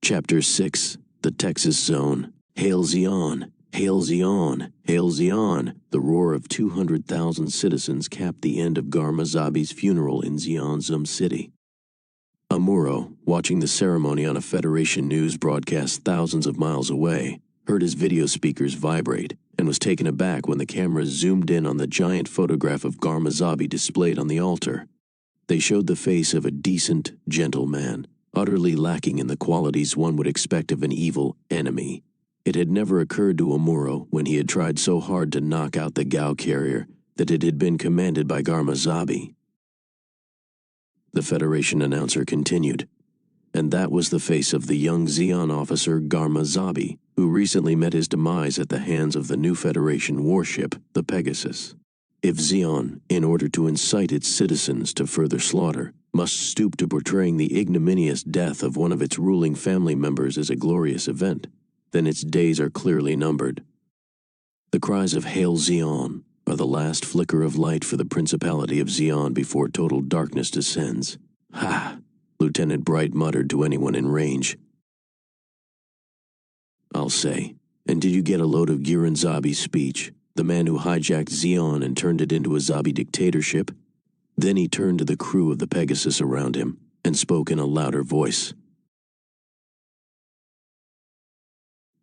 Chapter 6, The Texas Zone. Hail Zion! Hail Zion! Hail Zion! The roar of 200,000 citizens capped the end of Garmazabi's funeral in Zionzum City. Amuro, watching the ceremony on a Federation news broadcast thousands of miles away, heard his video speakers vibrate and was taken aback when the camera zoomed in on the giant photograph of Garmazabi displayed on the altar. They showed the face of a decent, gentle man, utterly lacking in the qualities one would expect of an evil enemy. It had never occurred to Amuro, when he had tried so hard to knock out the Gao carrier, that it had been commanded by Garmazabi. The Federation announcer continued, and that was the face of the young Zion officer Garmazabi, who recently met his demise at the hands of the new Federation warship, the Pegasus. If Zion, in order to incite its citizens to further slaughter, must stoop to portraying the ignominious death of one of its ruling family members as a glorious event, then its days are clearly numbered. The cries of Hail Zion are the last flicker of light for the Principality of Zion before total darkness descends. Ha! Lieutenant Bright muttered to anyone in range. I'll say, and did you get a load of Giran Zabi's speech, the man who hijacked Zion and turned it into a Zabi dictatorship? Then he turned to the crew of the Pegasus around him and spoke in a louder voice.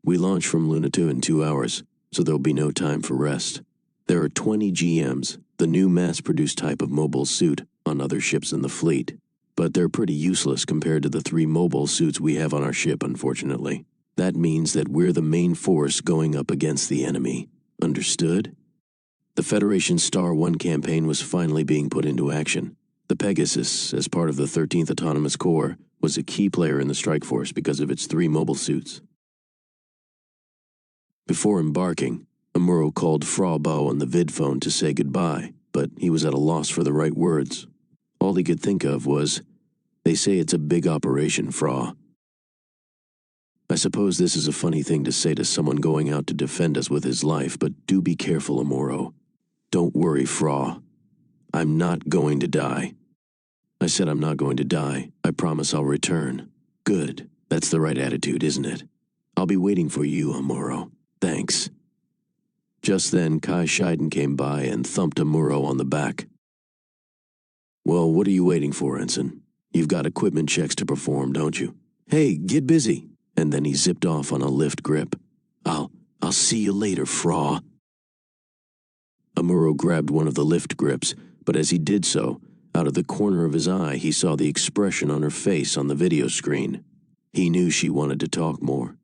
We launch from Luna 2 in 2 hours, so there'll be no time for rest. There are 20 GMs, the new mass-produced type of mobile suit, on other ships in the fleet, but they're pretty useless compared to the 3 mobile suits we have on our ship, unfortunately. That means that we're the main force going up against the enemy. Understood? The Federation Star 1 campaign was finally being put into action. The Pegasus, as part of the 13th Autonomous Corps, was a key player in the strike force because of its 3 mobile suits. Before embarking, Amuro called Frabo on the vidphone to say goodbye, but he was at a loss for the right words. All he could think of was, "They say it's a big operation, Fra." I suppose this is a funny thing to say to someone going out to defend us with his life, but do be careful, Amuro. Don't worry, Fra. I'm not going to die. I said I'm not going to die. I promise I'll return. Good. That's the right attitude, isn't it? I'll be waiting for you, Amuro. Thanks. Just then, Kai Scheiden came by and thumped Amuro on the back. Well, what are you waiting for, Ensign? You've got equipment checks to perform, don't you? Hey, get busy. And then he zipped off on a lift grip. I'll see you later, Fra. Amuro grabbed one of the lift grips, but as he did so, out of the corner of his eye he saw the expression on her face on the video screen. He knew she wanted to talk more.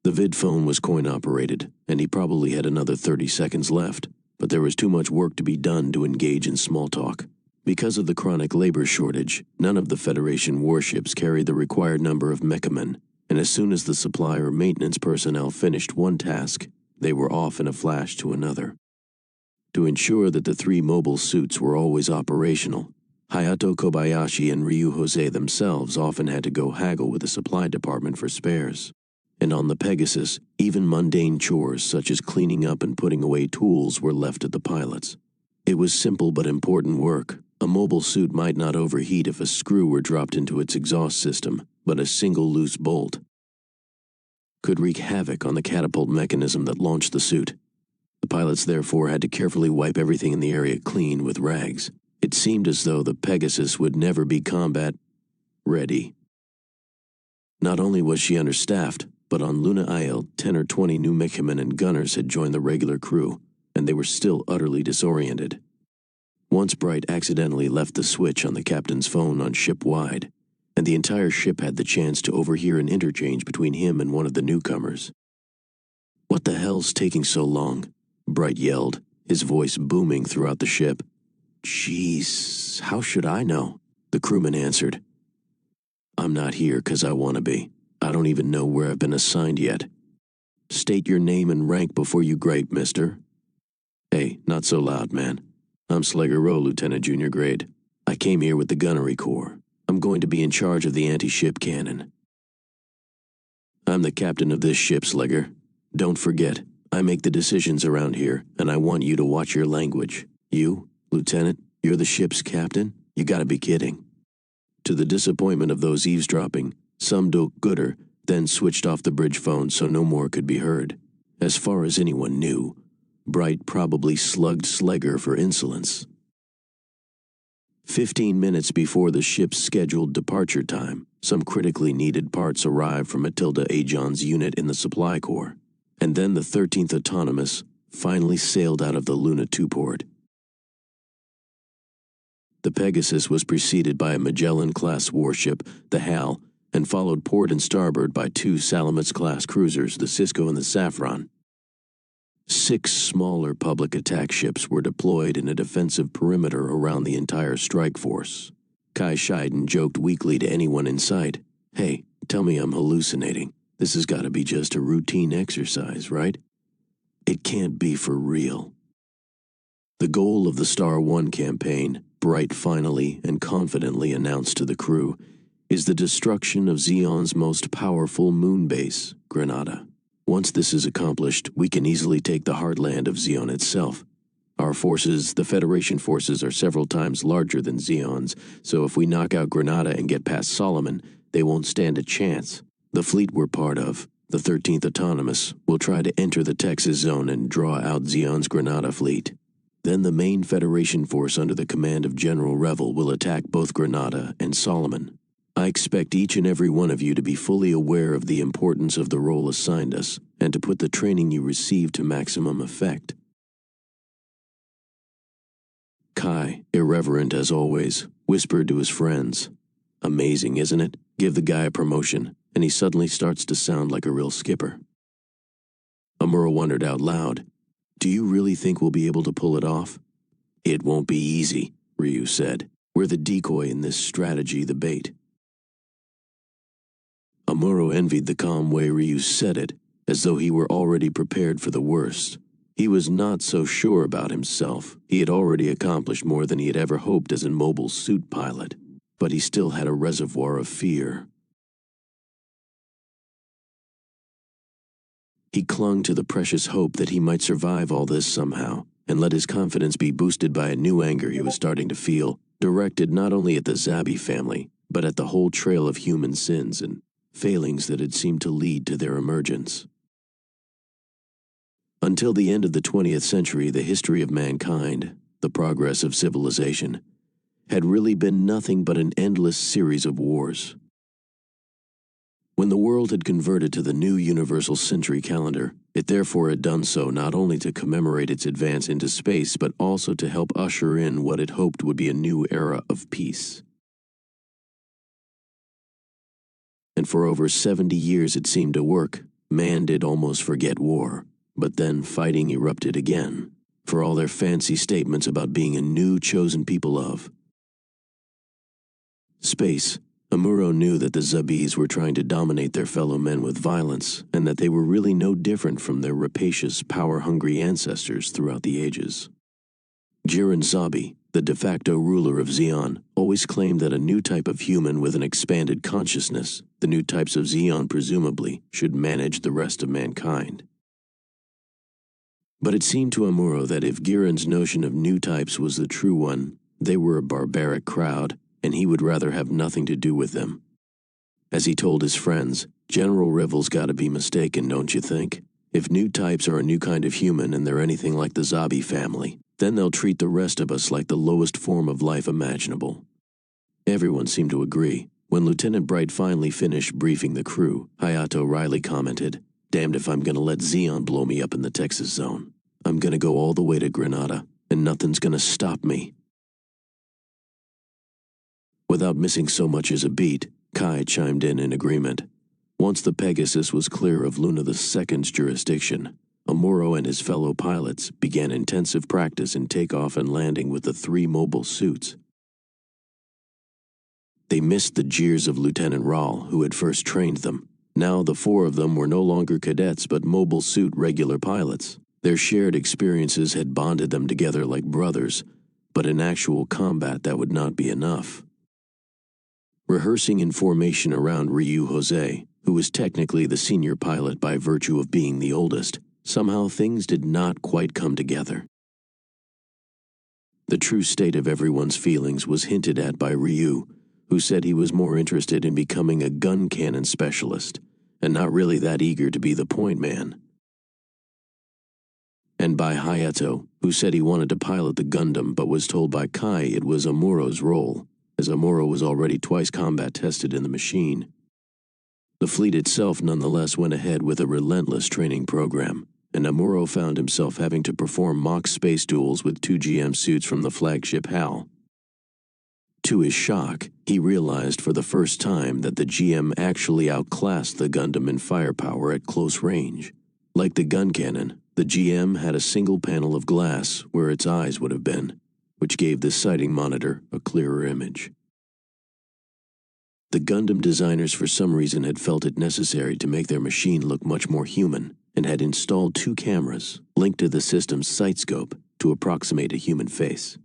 The vidphone was coin-operated, and he probably had another 30 seconds left, but there was too much work to be done to engage in small talk. Because of the chronic labor shortage, none of the Federation warships carried the required number of mechamen, and as soon as the supply or maintenance personnel finished one task, they were off in a flash to another. To ensure that the 3 mobile suits were always operational, Hayato Kobayashi and Ryu Jose themselves often had to go haggle with the supply department for spares. And on the Pegasus, even mundane chores such as cleaning up and putting away tools were left to the pilots. It was simple but important work. A mobile suit might not overheat if a screw were dropped into its exhaust system, but a single loose bolt could wreak havoc on the catapult mechanism that launched the suit. The pilots therefore had to carefully wipe everything in the area clean with rags. It seemed as though the Pegasus would never be combat ready. Not only was she understaffed, but on Luna Isle, 10 or 20 new mechamen and gunners had joined the regular crew, and they were still utterly disoriented. Once Bright accidentally left the switch on the captain's phone on ship-wide, and the entire ship had the chance to overhear an interchange between him and one of the newcomers. "What the hell's taking so long?" Bright yelled, his voice booming throughout the ship. "Jeez, how should I know?" the crewman answered. "I'm not here 'cause I want to be. I don't even know where I've been assigned yet. State your name and rank before you gripe, mister." "Hey, not so loud, man. I'm Slegger Rowe, Lieutenant Junior Grade. I came here with the Gunnery Corps. I'm going to be in charge of the anti-ship cannon." "I'm the captain of this ship, Slegger. Don't forget, I make the decisions around here, and I want you to watch your language. You, Lieutenant, you're the ship's captain? You gotta be kidding." To the disappointment of those eavesdropping, some Doak Gooder then switched off the bridge phone so no more could be heard. As far as anyone knew, Bright probably slugged Slegger for insolence. 15 minutes before the ship's scheduled departure time, some critically needed parts arrived from Matilda Ajon's unit in the supply corps, and then the 13th Autonomous finally sailed out of the Luna 2 port. The Pegasus was preceded by a Magellan-class warship, the Hal, and followed port and starboard by 2 Salamis-class cruisers, the Cisco and the Saffron. 6 smaller public attack ships were deployed in a defensive perimeter around the entire strike force. Kai Scheiden joked weakly to anyone in sight, "Hey, tell me I'm hallucinating. This has got to be just a routine exercise, right? It can't be for real." The goal of the Star One campaign, Bright finally and confidently announced to the crew, is the destruction of Zeon's most powerful moon base, Granada. Once this is accomplished, we can easily take the heartland of Zeon itself. Our forces, the Federation forces, are several times larger than Zeon's, so if we knock out Granada and get past Solomon, they won't stand a chance. The fleet we're part of, the 13th Autonomous, will try to enter the Texas zone and draw out Zeon's Granada fleet. Then the main Federation force under the command of General Revel will attack both Granada and Solomon. I expect each and every one of you to be fully aware of the importance of the role assigned us, and to put the training you receive to maximum effect. Kai, irreverent as always, whispered to his friends. Amazing, isn't it? Give the guy a promotion, and he suddenly starts to sound like a real skipper. Amuro wondered out loud, "Do you really think we'll be able to pull it off?" "It won't be easy," Ryu said. "We're the decoy in this strategy, the bait." Amuro envied the calm way Ryu said it, as though he were already prepared for the worst. He was not so sure about himself. He had already accomplished more than he had ever hoped as a mobile suit pilot, but he still had a reservoir of fear. He clung to the precious hope that he might survive all this somehow, and let his confidence be boosted by a new anger he was starting to feel, directed not only at the Zabi family, but at the whole trail of human sins and failings that had seemed to lead to their emergence. Until the end of the 20th century, the history of mankind, the progress of civilization, had really been nothing but an endless series of wars. When the world had converted to the new universal century calendar, it therefore had done so not only to commemorate its advance into space, but also to help usher in what it hoped would be a new era of peace. And for over 70 years it seemed to work. Man did almost forget war, but then fighting erupted again, for all their fancy statements about being a new chosen people of space. Amuro knew that the Zabis were trying to dominate their fellow men with violence, and that they were really no different from their rapacious, power-hungry ancestors throughout the ages. Jiren Zabi, the de facto ruler of Zeon, always claimed that a new type of human with an expanded consciousness, the new types of Zeon presumably, should manage the rest of mankind. But it seemed to Amuro that if Giren's notion of new types was the true one, they were a barbaric crowd, and he would rather have nothing to do with them. As he told his friends, General Revel's got to be mistaken, don't you think? If new types are a new kind of human and they're anything like the Zabi family, then they'll treat the rest of us like the lowest form of life imaginable. Everyone seemed to agree. When Lieutenant Bright finally finished briefing the crew, Hayato Riley commented, "Damned if I'm going to let Zeon blow me up in the Texas zone. I'm going to go all the way to Granada, and nothing's going to stop me." Without missing so much as a beat, Kai chimed in agreement. Once the Pegasus was clear of Luna II's jurisdiction, Amuro and his fellow pilots began intensive practice in takeoff and landing with the 3 mobile suits. They missed the jeers of Lieutenant Rahl, who had first trained them. Now the 4 of them were no longer cadets but mobile suit regular pilots. Their shared experiences had bonded them together like brothers, but in actual combat that would not be enough. Rehearsing in formation around Ryu Jose, who was technically the senior pilot by virtue of being the oldest, somehow things did not quite come together. The true state of everyone's feelings was hinted at by Ryu, who said he was more interested in becoming a gun cannon specialist, and not really that eager to be the point man. And by Hayato, who said he wanted to pilot the Gundam but was told by Kai it was Amuro's role, as Amuro was already twice combat tested in the machine. The fleet itself nonetheless went ahead with a relentless training program, and Amuro found himself having to perform mock space duels with 2 GM suits from the flagship HAL. To his shock, he realized for the first time that the GM actually outclassed the Gundam in firepower at close range. Like the gun cannon, the GM had a single panel of glass where its eyes would have been, which gave the sighting monitor a clearer image. The Gundam designers for some reason had felt it necessary to make their machine look much more human, and had installed 2 cameras linked to the system's sight scope to approximate a human face.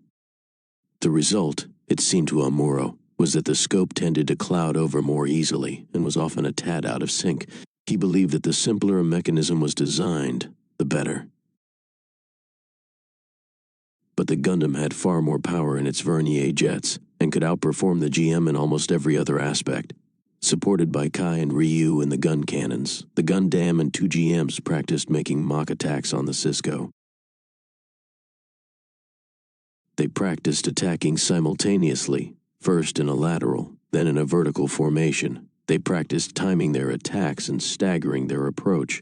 The result, it seemed to Amuro, was that the scope tended to cloud over more easily and was often a tad out of sync. He believed that the simpler a mechanism was designed, the better. But the Gundam had far more power in its Vernier jets and could outperform the GM in almost every other aspect. Supported by Kai and Ryu in the gun cannons, the Gundam and 2 GMs practiced making mock attacks on the Cisco. They practiced attacking simultaneously, first in a lateral, then in a vertical formation. They practiced timing their attacks and staggering their approach.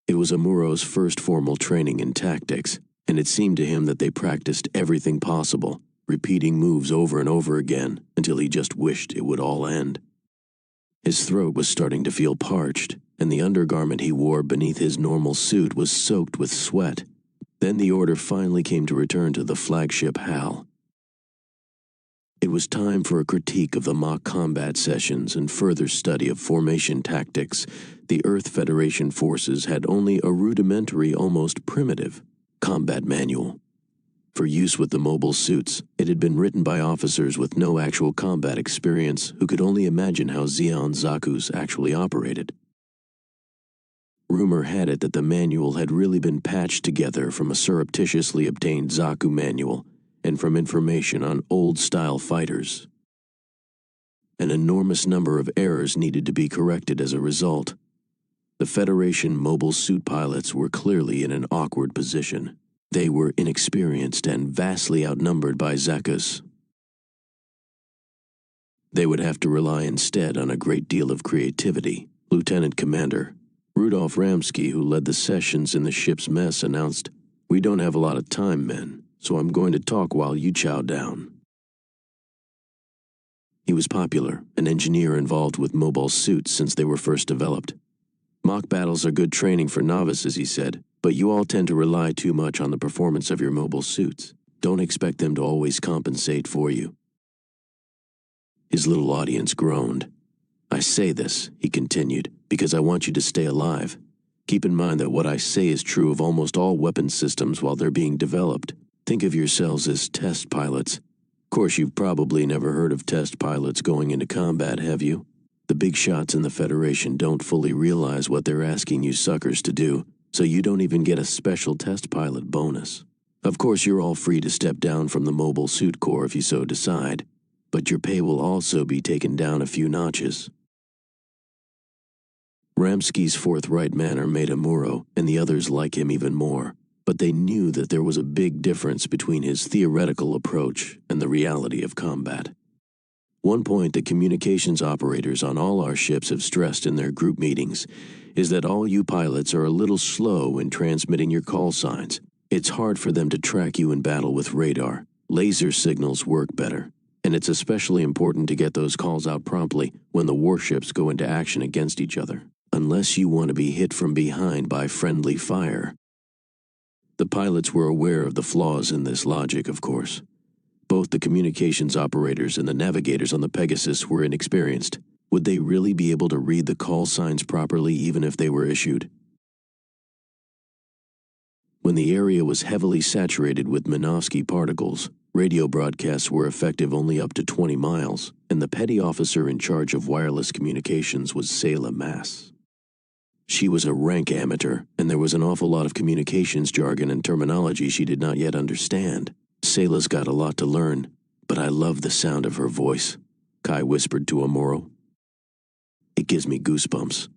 It was Amuro's first formal training in tactics, and it seemed to him that they practiced everything possible, repeating moves over and over again until he just wished it would all end. His throat was starting to feel parched, and the undergarment he wore beneath his normal suit was soaked with sweat. Then the order finally came to return to the flagship HAL. It was time for a critique of the mock combat sessions and further study of formation tactics. The Earth Federation forces had only a rudimentary, almost primitive, combat manual. For use with the mobile suits, it had been written by officers with no actual combat experience who could only imagine how Zeon Zaku's actually operated. Rumor had it that the manual had really been patched together from a surreptitiously obtained Zaku manual and from information on old-style fighters. An enormous number of errors needed to be corrected as a result. The Federation mobile suit pilots were clearly in an awkward position. They were inexperienced and vastly outnumbered by Zaku's. They would have to rely instead on a great deal of creativity. Lieutenant Commander Rudolf Ramsky, who led the sessions in the ship's mess, announced, "We don't have a lot of time, men, so I'm going to talk while you chow down." He was popular, an engineer involved with mobile suits since they were first developed. "Mock battles are good training for novices," he said, "but you all tend to rely too much on the performance of your mobile suits. Don't expect them to always compensate for you." His little audience groaned. "I say this," he continued, "because I want you to stay alive. Keep in mind that what I say is true of almost all weapon systems while they're being developed. Think of yourselves as test pilots. Of course, you've probably never heard of test pilots going into combat, have you? The big shots in the Federation don't fully realize what they're asking you suckers to do, so you don't even get a special test pilot bonus. Of course, you're all free to step down from the Mobile Suit Corps if you so decide, but your pay will also be taken down a few notches." Ramsky's forthright manner made Amuro and the others like him even more, but they knew that there was a big difference between his theoretical approach and the reality of combat. One point that communications operators on all our ships have stressed in their group meetings is that all you pilots are a little slow in transmitting your call signs. It's hard for them to track you in battle with radar. Laser signals work better, and it's especially important to get those calls out promptly when the warships go into action against each other, unless you want to be hit from behind by friendly fire. The pilots were aware of the flaws in this logic, of course. Both the communications operators and the navigators on the Pegasus were inexperienced. Would they really be able to read the call signs properly even if they were issued? When the area was heavily saturated with Minovsky particles, radio broadcasts were effective only up to 20 miles, and the petty officer in charge of wireless communications was Selah Mass. She was a rank amateur, and there was an awful lot of communications jargon and terminology she did not yet understand. Selah's got a lot to learn, But I love the sound of her voice, Kai whispered to Amuro. It gives me goosebumps.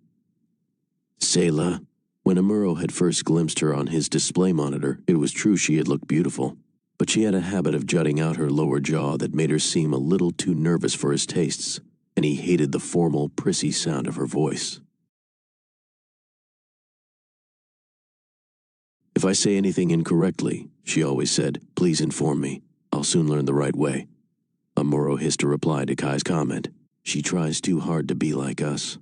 Selah. When Amuro had first glimpsed her on his display monitor, it was true she had looked beautiful, but she had a habit of jutting out her lower jaw that made her seem a little too nervous for his tastes, and he hated the formal, prissy sound of her voice. If I say anything incorrectly, she always said, please inform me. I'll soon learn the right way. Amuro hissed a reply to Kai's comment. She tries too hard to be like us.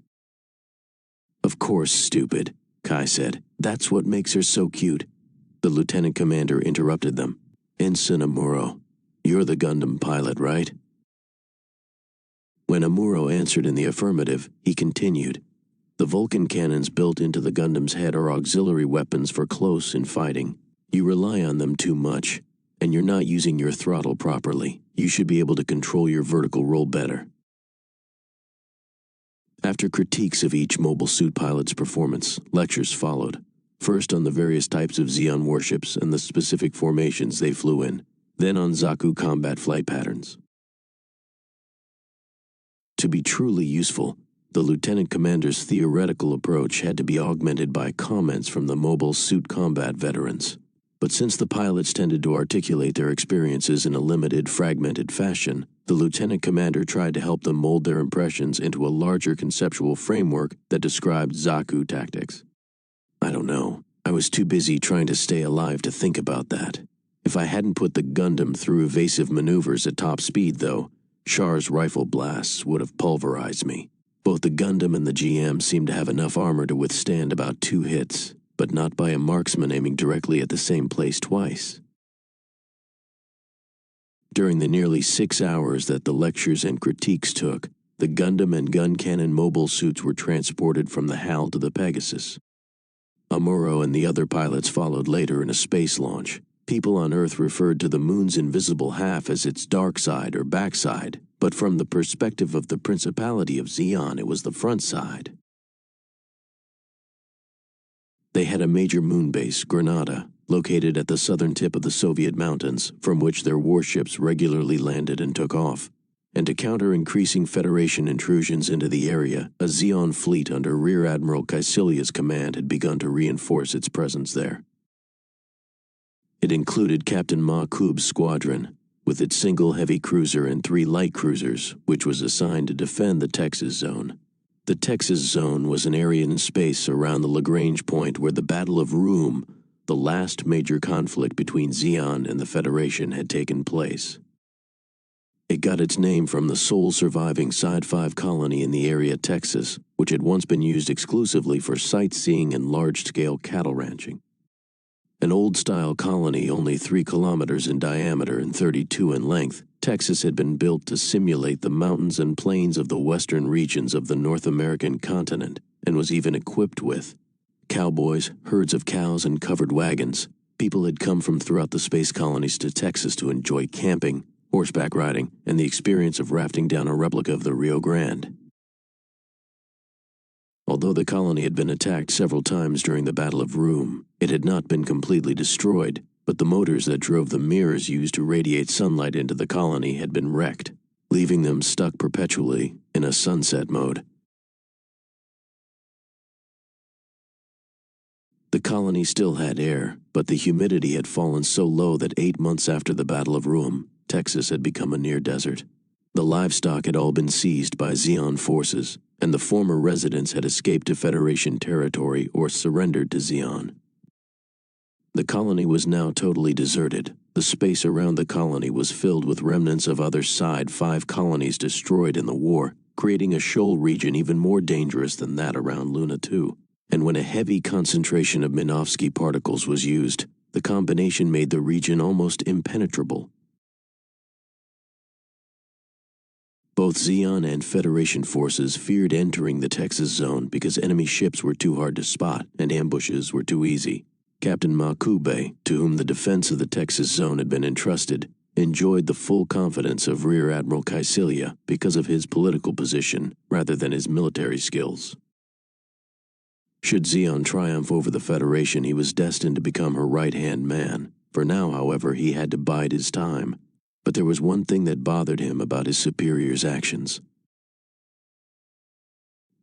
Of course, stupid, Kai said. That's what makes her so cute. The lieutenant commander interrupted them. Ensign Amuro, you're the Gundam pilot, right? When Amuro answered in the affirmative, he continued. The Vulcan cannons built into the Gundam's head are auxiliary weapons for close in fighting. You rely on them too much, and you're not using your throttle properly. You should be able to control your vertical roll better. After critiques of each mobile suit pilot's performance, lectures followed. First on the various types of Zeon warships and the specific formations they flew in, then on Zaku combat flight patterns. To be truly useful, the lieutenant commander's theoretical approach had to be augmented by comments from the mobile suit combat veterans. But since the pilots tended to articulate their experiences in a limited, fragmented fashion, the lieutenant commander tried to help them mold their impressions into a larger conceptual framework that described Zaku tactics. I don't know. I was too busy trying to stay alive to think about that. If I hadn't put the Gundam through evasive maneuvers at top speed, though, Char's rifle blasts would have pulverized me. Both the Gundam and the GM seemed to have enough armor to withstand about 2 hits, but not by a marksman aiming directly at the same place twice. During the nearly 6 hours that the lectures and critiques took, the Gundam and gun cannon mobile suits were transported from the HAL to the Pegasus. Amuro and the other pilots followed later in a space launch. People on Earth referred to the moon's invisible half as its dark side or backside, but from the perspective of the Principality of Zeon, it was the front side. They had a major moon base, Granada, located at the southern tip of the Soviet mountains, from which their warships regularly landed and took off. And to counter increasing Federation intrusions into the area, a Zeon fleet under Rear Admiral Kaecilia's command had begun to reinforce its presence there. It included Captain Ma Kub's squadron, with its single heavy cruiser and 3 light cruisers, which was assigned to defend the Texas Zone. The Texas Zone was an area in space around the Lagrange point where the Battle of Roum, the last major conflict between Zeon and the Federation, had taken place. It got its name from the sole surviving Side 5 colony in the area, Texas, which had once been used exclusively for sightseeing and large-scale cattle ranching. An old-style colony only 3 kilometers in diameter and 32 in length, Texas had been built to simulate the mountains and plains of the western regions of the North American continent, and was even equipped with cowboys, herds of cows, and covered wagons. People had come from throughout the space colonies to Texas to enjoy camping, horseback riding, and the experience of rafting down a replica of the Rio Grande. Although the colony had been attacked several times during the Battle of Roum, it had not been completely destroyed, but the motors that drove the mirrors used to radiate sunlight into the colony had been wrecked, leaving them stuck perpetually in a sunset mode. The colony still had air, but the humidity had fallen so low that 8 months after the Battle of Roum, Texas had become a near desert. The livestock had all been seized by Zeon forces, and the former residents had escaped to Federation territory or surrendered to Zeon. The colony was now totally deserted. The space around the colony was filled with remnants of other Side 5 colonies destroyed in the war, creating a shoal region even more dangerous than that around Luna 2. And when a heavy concentration of Minovsky particles was used, the combination made the region almost impenetrable. Both Zeon and Federation forces feared entering the Texas Zone because enemy ships were too hard to spot and ambushes were too easy. Captain Makube, to whom the defense of the Texas Zone had been entrusted, enjoyed the full confidence of Rear Admiral Kaecilia because of his political position rather than his military skills. Should Zeon triumph over the Federation, he was destined to become her right-hand man. For now, however, he had to bide his time. But there was one thing that bothered him about his superior's actions.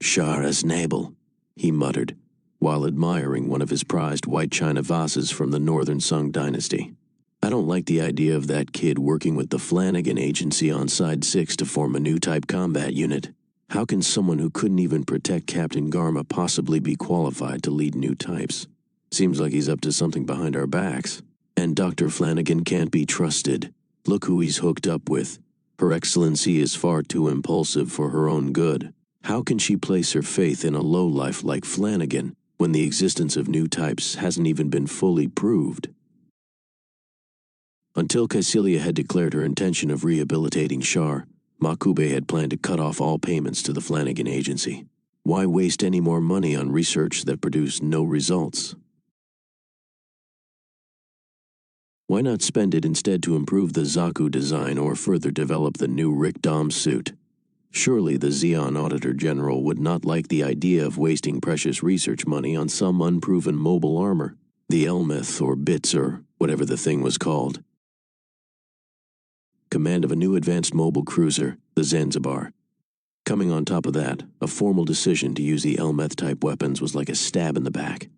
"Shar Aznable," he muttered, while admiring one of his prized white china vases from the Northern Sung dynasty. "I don't like the idea of that kid working with the Flanagan Agency on Side 6 to form a new type combat unit. How can someone who couldn't even protect Captain Garma possibly be qualified to lead new types? Seems like he's up to something behind our backs. And Dr. Flanagan can't be trusted. Look who he's hooked up with. Her Excellency is far too impulsive for her own good. How can she place her faith in a lowlife like Flanagan when the existence of new types hasn't even been fully proved?" Until Kycilia had declared her intention of rehabilitating Shar, Makube had planned to cut off all payments to the Flanagan Agency. Why waste any more money on research that produced no results? Why not spend it instead to improve the Zaku design or further develop the new Rick Dom suit? Surely the Zeon Auditor General would not like the idea of wasting precious research money on some unproven mobile armor, the Elmeth or Bits or whatever the thing was called. Command of a new advanced mobile cruiser, the Zanzibar. Coming on top of that, a formal decision to use the Elmeth-type weapons was like a stab in the back.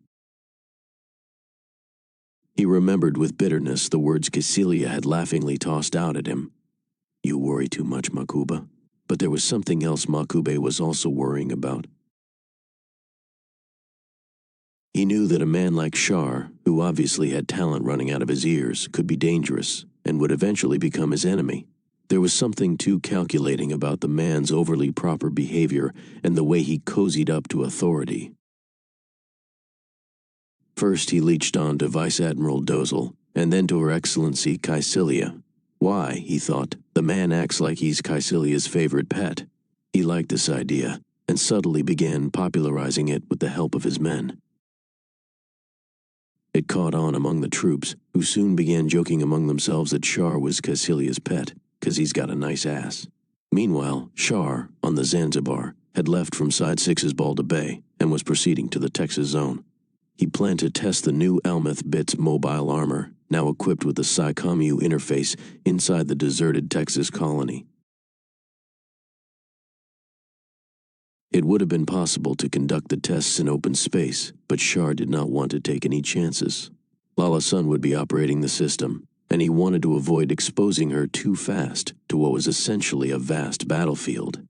He remembered with bitterness the words Kycilia had laughingly tossed out at him. "You worry too much, Makuba." But there was something else Makube was also worrying about. He knew that a man like Shar, who obviously had talent running out of his ears, could be dangerous and would eventually become his enemy. There was something too calculating about the man's overly proper behavior and the way he cozied up to authority. First he leached on to Vice Admiral Dozel, and then to Her Excellency Kycilia. Why, he thought, the man acts like he's Kycilia's favorite pet. He liked this idea, and subtly began popularizing it with the help of his men. It caught on among the troops, who soon began joking among themselves that Shar was Kycilia's pet, 'cause he's got a nice ass. Meanwhile, Shar, on the Zanzibar, had left from Side 6's Balda Bay and was proceeding to the Texas zone. He planned to test the new Elmeth Bits mobile armor, now equipped with the PSI-COMMU interface inside the deserted Texas colony. It would have been possible to conduct the tests in open space, but Shar did not want to take any chances. Lala Sun would be operating the system, and he wanted to avoid exposing her too fast to what was essentially a vast battlefield.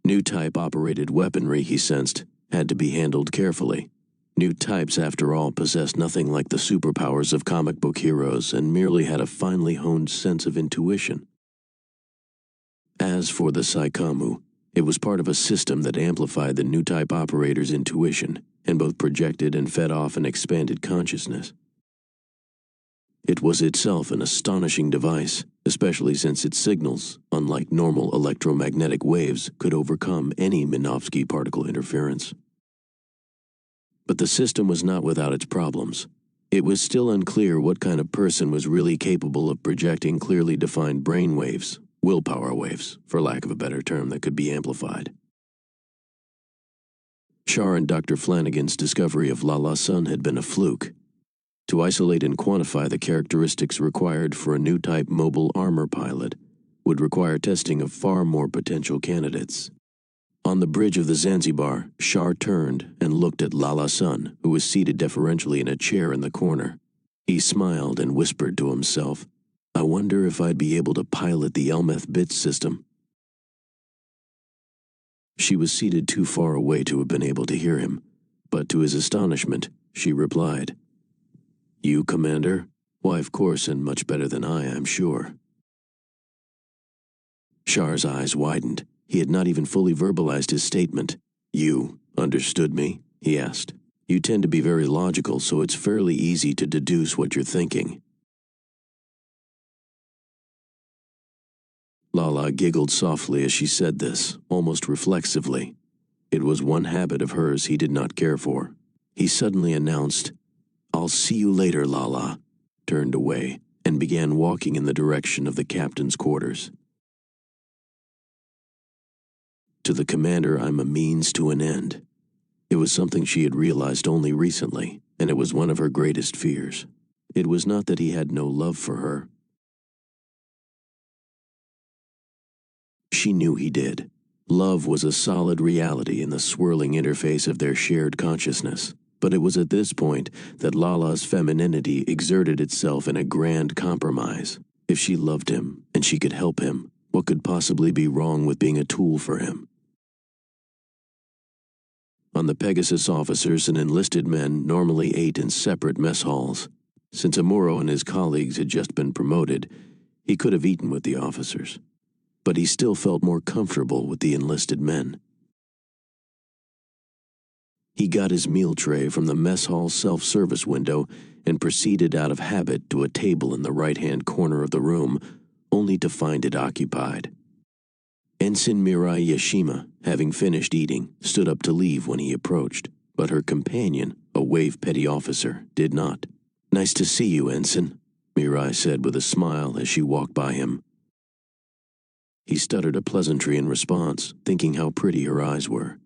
New type-operated weaponry, he sensed, had to be handled carefully. New types, after all, possessed nothing like the superpowers of comic book heroes and merely had a finely honed sense of intuition. As for the PSI-COMMU, it was part of a system that amplified the new type operator's intuition and both projected and fed off an expanded consciousness. It was itself an astonishing device, especially since its signals, unlike normal electromagnetic waves, could overcome any Minovsky particle interference. But the system was not without its problems. It was still unclear what kind of person was really capable of projecting clearly defined brain waves, willpower waves, for lack of a better term, that could be amplified. Shar and Dr. Flanagan's discovery of Lala Sun had been a fluke. To isolate and quantify the characteristics required for a new type mobile armor pilot would require testing of far more potential candidates. On the bridge of the Zanzibar, Shar turned and looked at Lala Sun, who was seated deferentially in a chair in the corner. He smiled and whispered to himself, "I wonder if I'd be able to pilot the Elmeth Bits system." She was seated too far away to have been able to hear him, but to his astonishment, she replied, "You, Commander? Why, of course, and much better than I'm sure." Shar's eyes widened. He had not even fully verbalized his statement. "You understood me?" he asked. "You tend to be very logical, so it's fairly easy to deduce what you're thinking." Lala giggled softly as she said this, almost reflexively. It was one habit of hers he did not care for. He suddenly announced, "I'll see you later, Lala," turned away, and began walking in the direction of the captain's quarters. To the commander, I'm a means to an end. It was something she had realized only recently, and it was one of her greatest fears. It was not that he had no love for her. She knew he did. Love was a solid reality in the swirling interface of their shared consciousness, but it was at this point that Lala's femininity exerted itself in a grand compromise. If she loved him, and she could help him, what could possibly be wrong with being a tool for him? On the Pegasus, officers and enlisted men normally ate in separate mess halls. Since Amuro and his colleagues had just been promoted, he could have eaten with the officers. But he still felt more comfortable with the enlisted men. He got his meal tray from the mess hall self-service window and proceeded out of habit to a table in the right-hand corner of the room, only to find it occupied. Ensign Mirai Yashima, having finished eating, stood up to leave when he approached, but her companion, a wave petty officer, did not. "Nice to see you, Ensign," Mirai said with a smile as she walked by him. He stuttered a pleasantry in response, thinking how pretty her eyes were.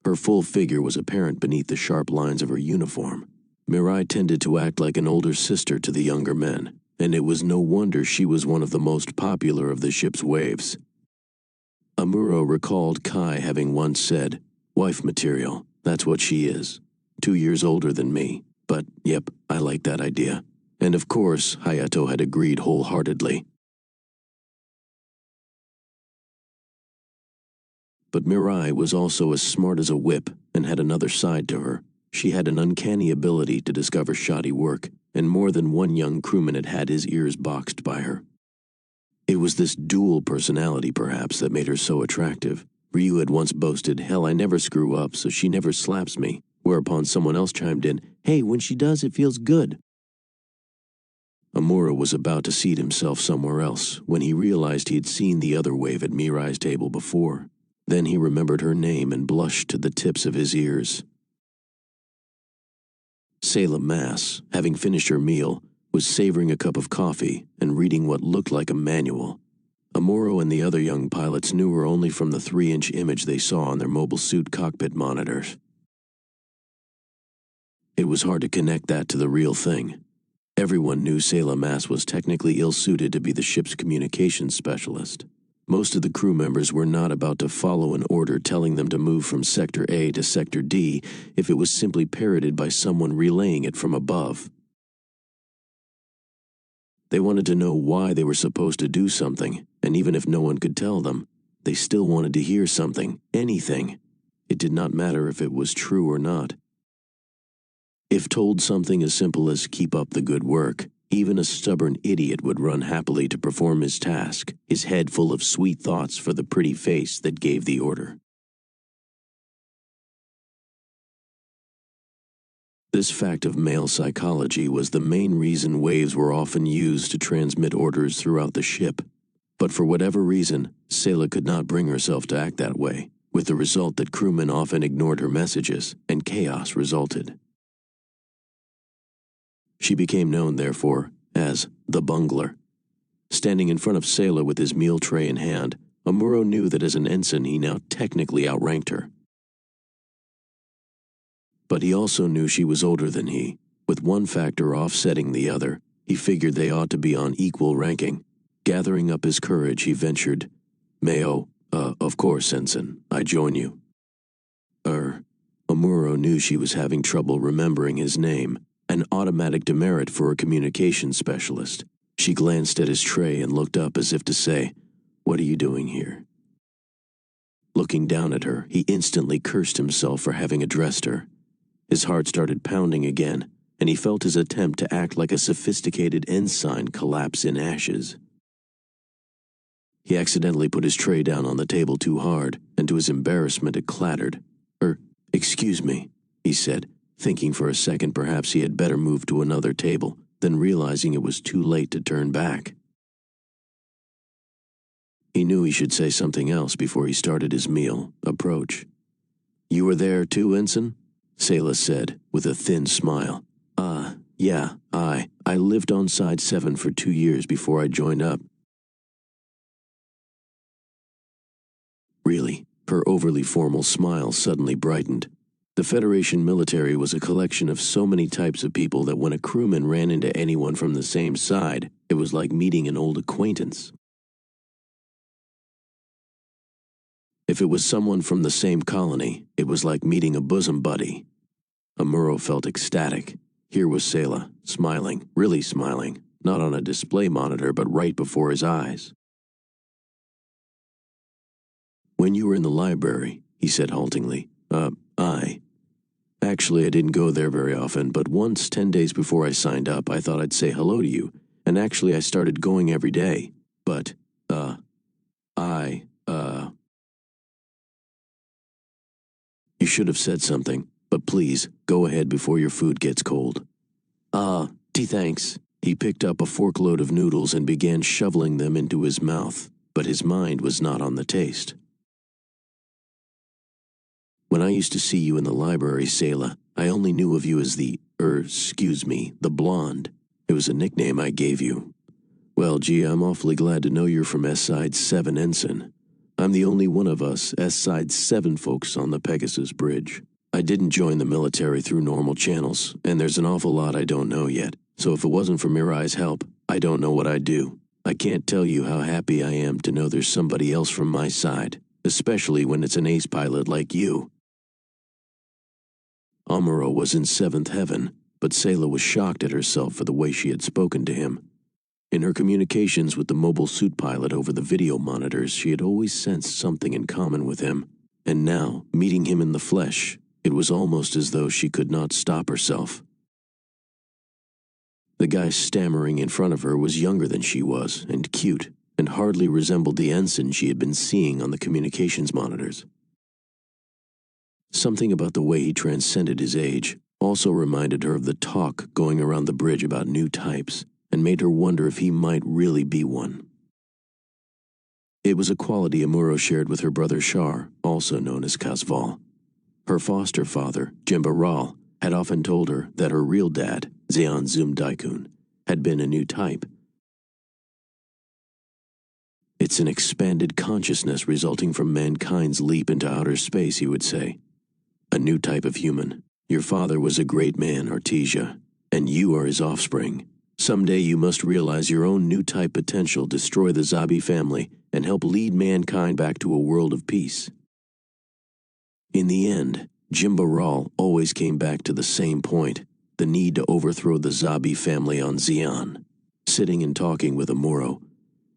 Her full figure was apparent beneath the sharp lines of her uniform. Mirai tended to act like an older sister to the younger men, and it was no wonder she was one of the most popular of the ship's waves. Amuro recalled Kai having once said, "Wife material, that's what she is. 2 years older than me, but yep, I like that idea." And of course, Hayato had agreed wholeheartedly. But Mirai was also as smart as a whip and had another side to her. She had an uncanny ability to discover shoddy work, and more than one young crewman had had his ears boxed by her. It was this dual personality, perhaps, that made her so attractive. Ryu had once boasted, "Hell, I never screw up, so she never slaps me," whereupon someone else chimed in, "Hey, when she does, it feels good." Amuro was about to seat himself somewhere else when he realized he had seen the other wave at Mirai's table before. Then he remembered her name and blushed to the tips of his ears. Sayla Mass, having finished her meal, was savoring a cup of coffee and reading what looked like a manual. Amuro and the other young pilots knew her only from the 3-inch image they saw on their mobile suit cockpit monitors. It was hard to connect that to the real thing. Everyone knew Sayla Mass was technically ill-suited to be the ship's communications specialist. Most of the crew members were not about to follow an order telling them to move from Sector A to Sector D if it was simply parroted by someone relaying it from above. They wanted to know why they were supposed to do something, and even if no one could tell them, they still wanted to hear something, anything. It did not matter if it was true or not. If told something as simple as "keep up the good work," even a stubborn idiot would run happily to perform his task, his head full of sweet thoughts for the pretty face that gave the order. This fact of male psychology was the main reason waves were often used to transmit orders throughout the ship. But for whatever reason, Sayla could not bring herself to act that way, with the result that crewmen often ignored her messages, and chaos resulted. She became known, therefore, as the Bungler. Standing in front of Sayla with his meal tray in hand, Amuro knew that as an ensign he now technically outranked her. But he also knew she was older than he. With one factor offsetting the other, he figured they ought to be on equal ranking. Gathering up his courage, he ventured, "Mayo, of course, ensign, I join you." Amuro knew she was having trouble remembering his name, an automatic demerit for a communications specialist. She glanced at his tray and looked up as if to say, "What are you doing here?" Looking down at her, he instantly cursed himself for having addressed her. His heart started pounding again, and he felt his attempt to act like a sophisticated ensign collapse in ashes. He accidentally put his tray down on the table too hard, and to his embarrassment it clattered. "Excuse me," he said, thinking for a second perhaps he had better move to another table, then realizing it was too late to turn back. He knew he should say something else before he started his meal. Approach. "You were there too, ensign?" Sayla said, with a thin smile. Yeah, I lived on Side 7 for 2 years before I joined up." Really, her overly formal smile suddenly brightened. The Federation military was a collection of so many types of people that when a crewman ran into anyone from the same side, it was like meeting an old acquaintance. If it was someone from the same colony, it was like meeting a bosom buddy. Amuro felt ecstatic. Here was Sayla, smiling, really smiling, not on a display monitor but right before his eyes. "When you were in the library," he said haltingly, Actually, I didn't go there very often, but once, 10 days before I signed up, I thought I'd say hello to you, and actually I started going every day. But, You should have said something, but please, go ahead before your food gets cold." Thanks." He picked up a forkload of noodles and began shoveling them into his mouth, but his mind was not on the taste. "When I used to see you in the library, Sayla, I only knew of you as the blonde. It was a nickname I gave you. Well, gee, I'm awfully glad to know you're from S-Side 7, Ensign. I'm the only one of us S-Side 7 folks on the Pegasus Bridge. I didn't join the military through normal channels, and there's an awful lot I don't know yet, so if it wasn't for Mirai's help, I don't know what I'd do. I can't tell you how happy I am to know there's somebody else from my side, especially when it's an ace pilot like you." Amuro was in seventh heaven, but Sayla was shocked at herself for the way she had spoken to him. In her communications with the mobile suit pilot over the video monitors, she had always sensed something in common with him, and now, meeting him in the flesh, it was almost as though she could not stop herself. The guy stammering in front of her was younger than she was, and cute, and hardly resembled the ensign she had been seeing on the communications monitors. Something about the way he transcended his age also reminded her of the talk going around the bridge about new types, and made her wonder if he might really be one. It was a quality Amuro shared with her brother Shar, also known as Kasval. Her foster father, Jimbaral, had often told her that her real dad, Zeon Zum Daikun, had been a new type. "It's an expanded consciousness resulting from mankind's leap into outer space," he would say. "A new type of human. Your father was a great man, Artesia, and you are his offspring. Someday you must realize your own new type potential, destroy the Zabi family, and help lead mankind back to a world of peace." In the end, Jimbaral always came back to the same point, the need to overthrow the Zabi family on Zeon. Sitting and talking with Amuro,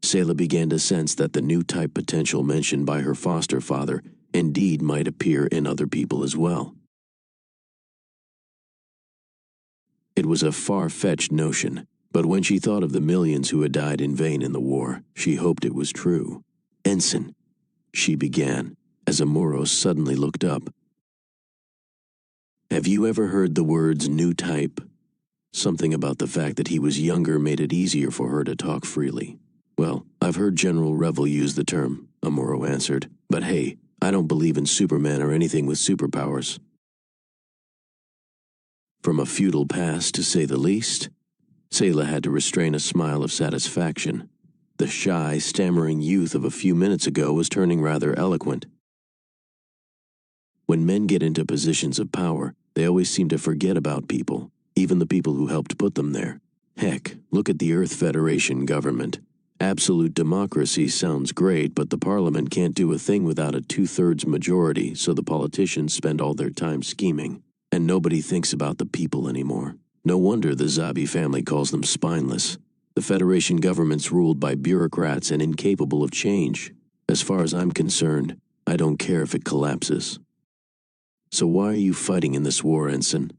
Sayla began to sense that the new type potential mentioned by her foster father indeed might appear in other people as well. It was a far-fetched notion, but when she thought of the millions who had died in vain in the war, she hoped it was true. "Ensign," she began, as Amuro suddenly looked up. "Have you ever heard the words new type?" Something about the fact that he was younger made it easier for her to talk freely. "Well, I've heard General Revel use the term," Amuro answered, "but hey, I don't believe in Superman or anything with superpowers." From a feudal past, to say the least, Sayla had to restrain a smile of satisfaction. The shy, stammering youth of a few minutes ago was turning rather eloquent. When men get into positions of power, they always seem to forget about people, even the people who helped put them there. Heck, look at the Earth Federation government. Absolute democracy sounds great, but the parliament can't do a thing without a 2/3 majority, so the politicians spend all their time scheming. And nobody thinks about the people anymore. No wonder the Zabi family calls them spineless. The Federation government's ruled by bureaucrats and incapable of change. As far as I'm concerned, I don't care if it collapses. So why are you fighting in this war, Ensign?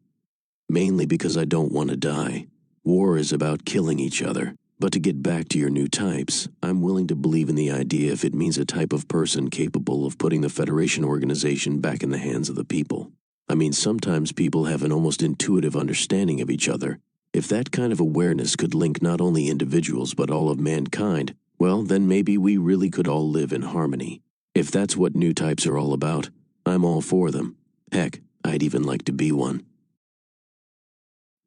Mainly because I don't want to die. War is about killing each other. But to get back to your new types, I'm willing to believe in the idea if it means a type of person capable of putting the Federation organization back in the hands of the people. I mean, sometimes people have an almost intuitive understanding of each other. If that kind of awareness could link not only individuals but all of mankind, well, then maybe we really could all live in harmony. If that's what new types are all about, I'm all for them. Heck, I'd even like to be one.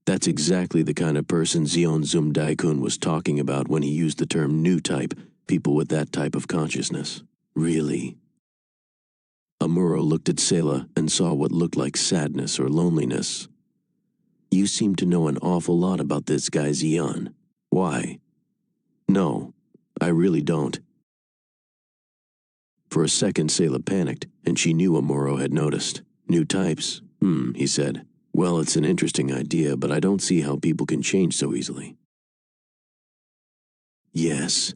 That's exactly the kind of person Zeon Zum Daikun was talking about when he used the term new type, people with that type of consciousness. Really? Amuro looked at Selah and saw what looked like sadness or loneliness. "You seem to know an awful lot about this guy Zeon. Why?" "No, I really don't." For a second, Selah panicked, and she knew Amuro had noticed. "New types? He said. "Well, it's an interesting idea, but I don't see how people can change so easily." Yes,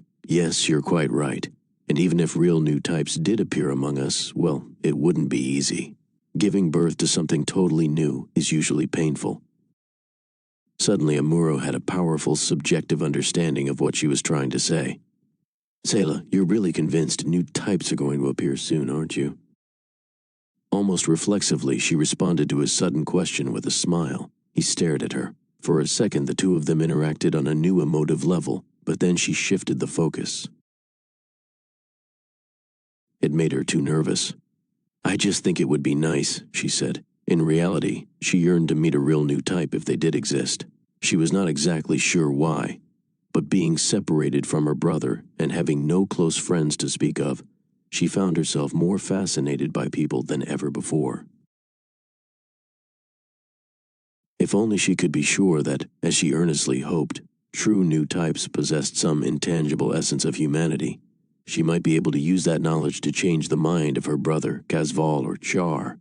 you're quite right. And even if real new types did appear among us, well, it wouldn't be easy. Giving birth to something totally new is usually painful. Suddenly, Amuro had a powerful subjective understanding of what she was trying to say. "Selah, you're really convinced new types are going to appear soon, aren't you?" Almost reflexively, she responded to his sudden question with a smile. He stared at her. For a second, the two of them interacted on a new emotive level, but then she shifted the focus. It made her too nervous. "I just think it would be nice," she said. In reality, she yearned to meet a real new type if they did exist. She was not exactly sure why, but being separated from her brother and having no close friends to speak of, she found herself more fascinated by people than ever before. If only she could be sure that, as she earnestly hoped, true new types possessed some intangible essence of humanity, she might be able to use that knowledge to change the mind of her brother, Kazval or Char.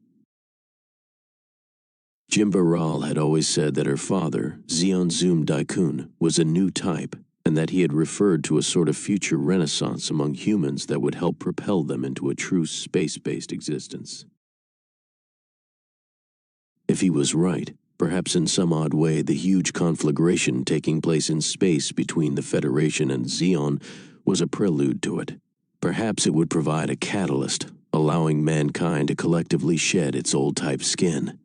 Jimba Ral had always said that her father, Zeon Zoom Daikun, was a new type, and that he had referred to a sort of future renaissance among humans that would help propel them into a true space-based existence. If he was right, perhaps in some odd way the huge conflagration taking place in space between the Federation and Zeon was a prelude to it. Perhaps it would provide a catalyst, allowing mankind to collectively shed its old type skin.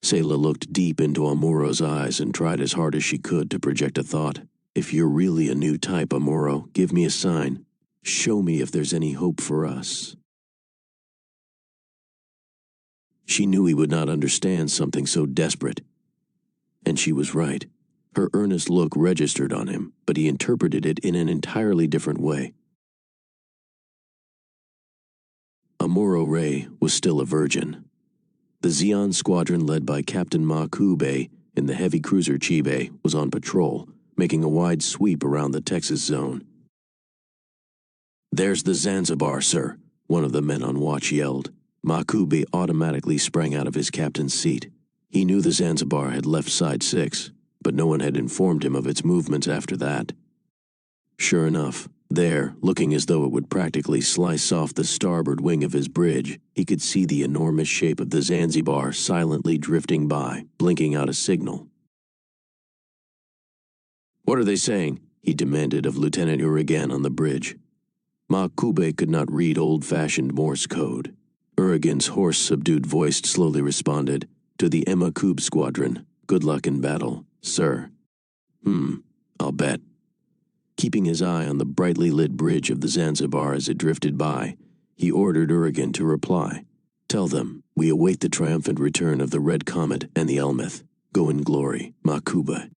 Selah looked deep into Amuro's eyes and tried as hard as she could to project a thought. "If you're really a new type, Amuro, give me a sign. Show me if there's any hope for us." She knew he would not understand something so desperate. And she was right. Her earnest look registered on him, but he interpreted it in an entirely different way. Amuro Ray was still a virgin. The Zeon squadron led by Captain Ma Kube in the heavy cruiser Chibe was on patrol, making a wide sweep around the Texas zone. "There's the Zanzibar, sir," one of the men on watch yelled. Ma Kube automatically sprang out of his captain's seat. He knew the Zanzibar had left Side 6, but no one had informed him of its movements after that. Sure enough, there, looking as though it would practically slice off the starboard wing of his bridge, he could see the enormous shape of the Zanzibar silently drifting by, blinking out a signal. "What are they saying?" he demanded of Lieutenant Urigan on the bridge. Ma Kube could not read old-fashioned Morse code. Urigan's hoarse, subdued voice slowly responded, "To the Emma Kube squadron, good luck in battle, sir." I'll bet." Keeping his eye on the brightly lit bridge of the Zanzibar as it drifted by, he ordered Urigan to reply. "Tell them, we await the triumphant return of the Red Comet and the Elmeth. Go in glory, Ma Kube."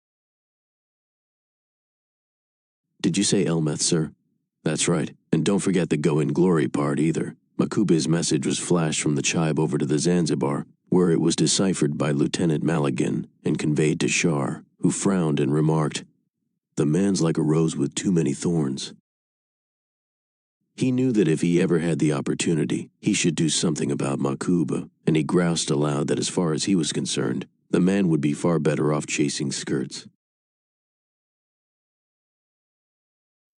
"Did you say Elmeth, sir?" "That's right, and don't forget the go in glory part either." Makube's message was flashed from the chibe over to the Zanzibar, where it was deciphered by Lieutenant Maligan and conveyed to Shar, who frowned and remarked, "The man's like a rose with too many thorns." He knew that if he ever had the opportunity, he should do something about Makube, and he groused aloud that as far as he was concerned, the man would be far better off chasing skirts.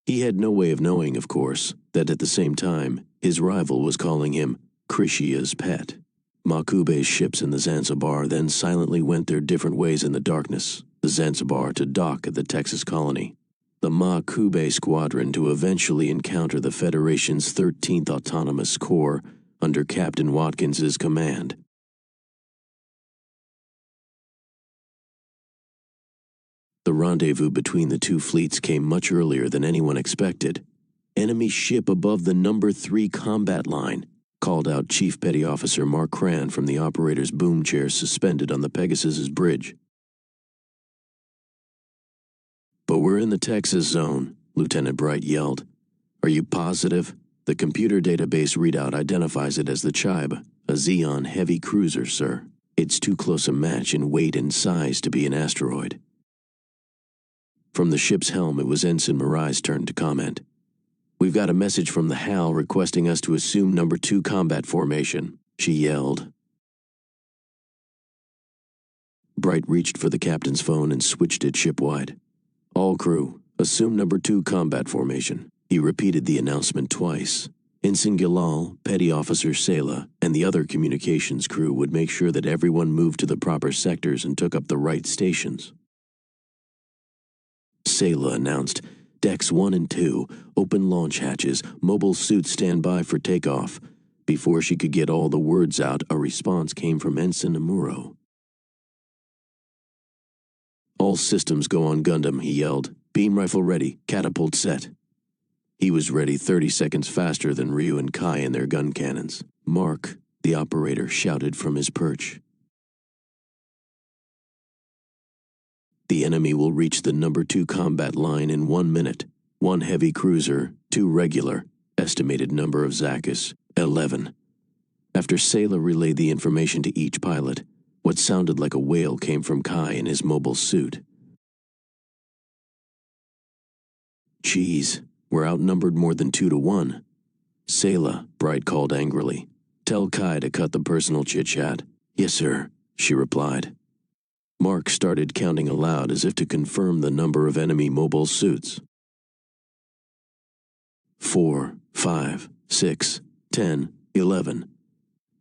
He had no way of knowing, of course, that at the same time, his rival was calling him Krishia's pet. Makube's ships in the Zanzibar then silently went their different ways in the darkness, the Zanzibar to dock at the Texas colony, the Makube squadron to eventually encounter the Federation's 13th Autonomous Corps under Captain Watkins's command. The rendezvous between the two fleets came much earlier than anyone expected. "Enemy ship above the number 3 combat line," called out Chief Petty Officer Mark Cran from the operator's boom chair suspended on the Pegasus's bridge. "But we're in the Texas zone," Lieutenant Bright yelled. "Are you positive? The computer database readout identifies it as the Chibe, a Xeon heavy cruiser, sir. It's too close a match in weight and size to be an asteroid. From the ship's helm, it was Ensign Mirai's turn to comment. We've got a message from the HAL requesting us to assume number 2 combat formation, she yelled. Bright reached for the captain's phone and switched it shipwide. All crew, assume number 2 combat formation. He repeated the announcement twice. Ensign Gilal, Petty Officer Sela, and the other communications crew would make sure that everyone moved to the proper sectors and took up the right stations. Sela announced, Decks 1 and 2, open launch hatches, mobile suits stand by for takeoff. Before she could get all the words out, a response came from Ensign Amuro. All systems go on Gundam, he yelled. Beam rifle ready, catapult set. He was ready 30 seconds faster than Ryu and Kai and their gun cannons. Mark, the operator, shouted from his perch. The enemy will reach the number 2 combat line in 1 minute. 1 heavy cruiser, 2 regular. Estimated number of Zakus, 11. After Sela relayed the information to each pilot, what sounded like a wail came from Kai in his mobile suit. Geez, we're outnumbered more than 2 to 1. Sela, Bright called angrily. Tell Kai to cut the personal chit-chat. Yes, sir, she replied. Mark started counting aloud as if to confirm the number of enemy mobile suits. 4, 5, 6, 10, 11.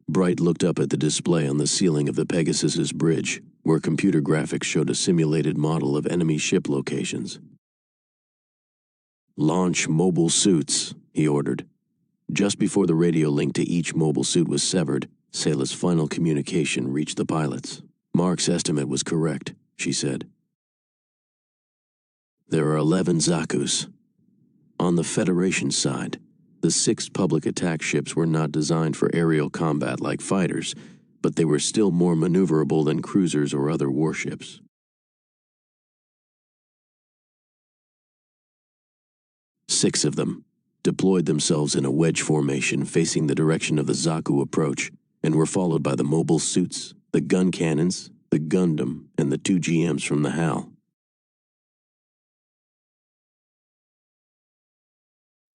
Bright looked up at the display on the ceiling of the Pegasus's bridge, where computer graphics showed a simulated model of enemy ship locations. Launch mobile suits, he ordered. Just before the radio link to each mobile suit was severed, Sela's final communication reached the pilots. Mark's estimate was correct, she said. There are 11 Zakus. On the Federation side, the 6 public attack ships were not designed for aerial combat like fighters, but they were still more maneuverable than cruisers or other warships. Six of them deployed themselves in a wedge formation facing the direction of the Zaku approach and were followed by the mobile suits, the gun cannons, the Gundam, and the 2 GMs from the HAL.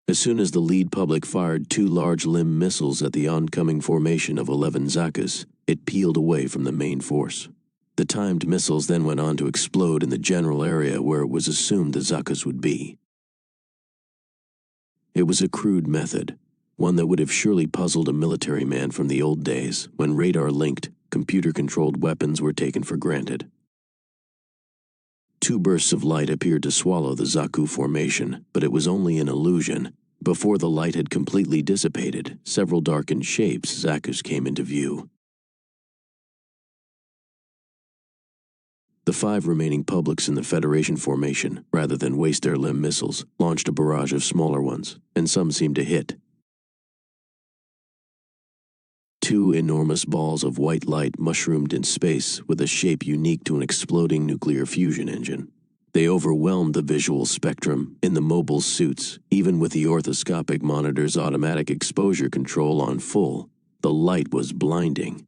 As soon as the lead public fired 2 large limb missiles at the oncoming formation of 11 Zakus, it peeled away from the main force. The timed missiles then went on to explode in the general area where it was assumed the Zakus would be. It was a crude method, one that would have surely puzzled a military man from the old days when radar-linked, computer-controlled weapons were taken for granted. 2 bursts of light appeared to swallow the Zaku formation, but it was only an illusion. Before the light had completely dissipated, several darkened shapes, Zakus, came into view. The 5 remaining publics in the Federation formation, rather than waste their limb missiles, launched a barrage of smaller ones, and some seemed to hit. 2 enormous balls of white light mushroomed in space with a shape unique to an exploding nuclear fusion engine. They overwhelmed the visual spectrum in the mobile suits, even with the orthoscopic monitor's automatic exposure control on full. The light was blinding.